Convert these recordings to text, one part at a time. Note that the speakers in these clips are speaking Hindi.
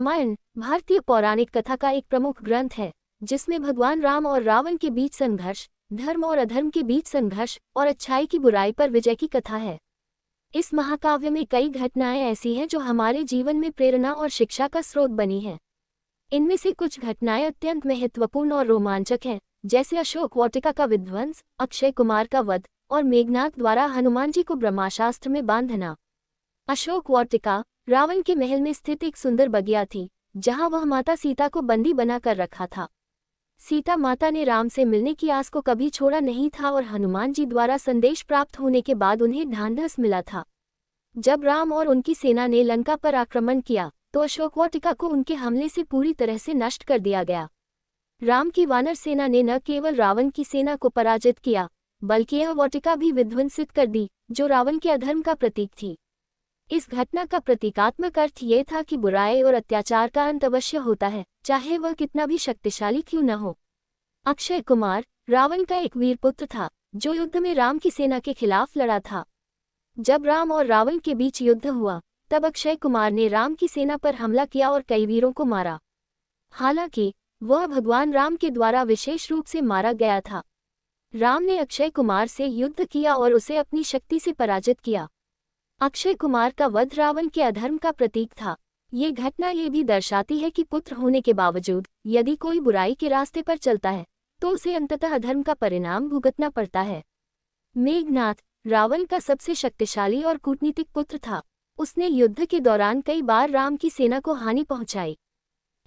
रामायण भारतीय पौराणिक कथा का एक प्रमुख ग्रंथ है, जिसमें भगवान राम और रावण के बीच संघर्ष, धर्म और अधर्म के बीच संघर्ष और अच्छाई की बुराई पर विजय की कथा है। इस महाकाव्य में कई घटनाएं ऐसी हैं जो हमारे जीवन में प्रेरणा और शिक्षा का स्रोत बनी हैं। इनमें से कुछ घटनाएं अत्यंत महत्वपूर्ण और रोमांचक हैं, जैसे अशोक वाटिका का विध्वंस, अक्षय कुमार का वध और मेघनाद द्वारा हनुमान जी को ब्रह्मास्त्र में बांधना। अशोक वाटिका रावण के महल में स्थित एक सुंदर बगिया थी, जहां वह माता सीता को बंदी बनाकर रखा था। सीता माता ने राम से मिलने की आस को कभी छोड़ा नहीं था और हनुमान जी द्वारा संदेश प्राप्त होने के बाद उन्हें ढांढस मिला था। जब राम और उनकी सेना ने लंका पर आक्रमण किया तो अशोक वाटिका को उनके हमले से पूरी तरह से नष्ट कर दिया गया। राम की वानर सेना ने न केवल रावण की सेना को पराजित किया, बल्कि यह वाटिका भी विध्वंसित कर दी, जो रावण के अधर्म का प्रतीक थी। इस घटना का प्रतीकात्मक अर्थ ये था कि बुराई और अत्याचार का अंत अवश्य होता है, चाहे वह कितना भी शक्तिशाली क्यों न हो। अक्षय कुमार रावण का एक वीर पुत्र था, जो युद्ध में राम की सेना के खिलाफ लड़ा था। जब राम और रावण के बीच युद्ध हुआ, तब अक्षय कुमार ने राम की सेना पर हमला किया और कई वीरों को मारा। हालांकि वह भगवान राम के द्वारा विशेष रूप से मारा गया था। राम ने अक्षय कुमार से युद्ध किया और उसे अपनी शक्ति से पराजित किया। अक्षय कुमार का वध रावण के अधर्म का प्रतीक था। ये घटना ये भी दर्शाती है कि पुत्र होने के बावजूद यदि कोई बुराई के रास्ते पर चलता है तो उसे अंततः अधर्म का परिणाम भुगतना पड़ता है। मेघनाद रावण का सबसे शक्तिशाली और कूटनीतिक पुत्र था। उसने युद्ध के दौरान कई बार राम की सेना को हानि पहुंचाई।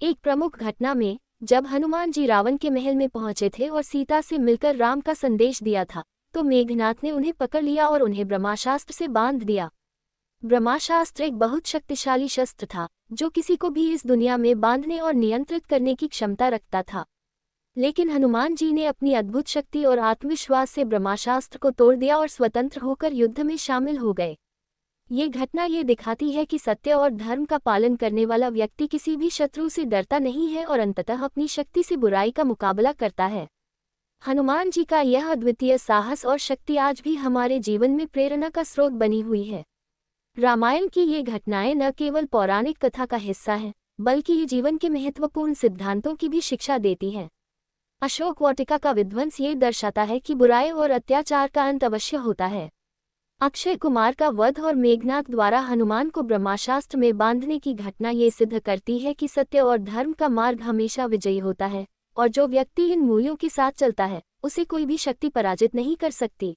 एक प्रमुख घटना में जब हनुमान जी रावण के महल में पहुंचे थे और सीता से मिलकर राम का संदेश दिया था, तो मेघनाद ने उन्हें पकड़ लिया और उन्हें ब्रह्मास्त्र से बांध दिया। ब्रह्मास्त्र एक बहुत शक्तिशाली शस्त्र था, जो किसी को भी इस दुनिया में बांधने और नियंत्रित करने की क्षमता रखता था। लेकिन हनुमान जी ने अपनी अद्भुत शक्ति और आत्मविश्वास से ब्रह्मास्त्र को तोड़ दिया और स्वतंत्र होकर युद्ध में शामिल हो गए। ये घटना ये दिखाती है कि सत्य और धर्म का पालन करने वाला व्यक्ति किसी भी शत्रु से डरता नहीं है और अंततः अपनी शक्ति से बुराई का मुकाबला करता है। हनुमान जी का यह अद्वितीय साहस और शक्ति आज भी हमारे जीवन में प्रेरणा का स्रोत बनी हुई है। रामायण की ये घटनाएं न केवल पौराणिक कथा का हिस्सा हैं, बल्कि ये जीवन के महत्वपूर्ण सिद्धांतों की भी शिक्षा देती हैं। अशोक वाटिका का विध्वंस ये दर्शाता है कि बुराई और अत्याचार का अंत अवश्य होता है। अक्षय कुमार का वध और मेघनाद द्वारा हनुमान को ब्रह्मास्त्र में बांधने की घटना ये सिद्ध करती है कि सत्य और धर्म का मार्ग हमेशा विजयी होता है, और जो व्यक्ति इन मूल्यों के साथ चलता है, उसे कोई भी शक्ति पराजित नहीं कर सकती।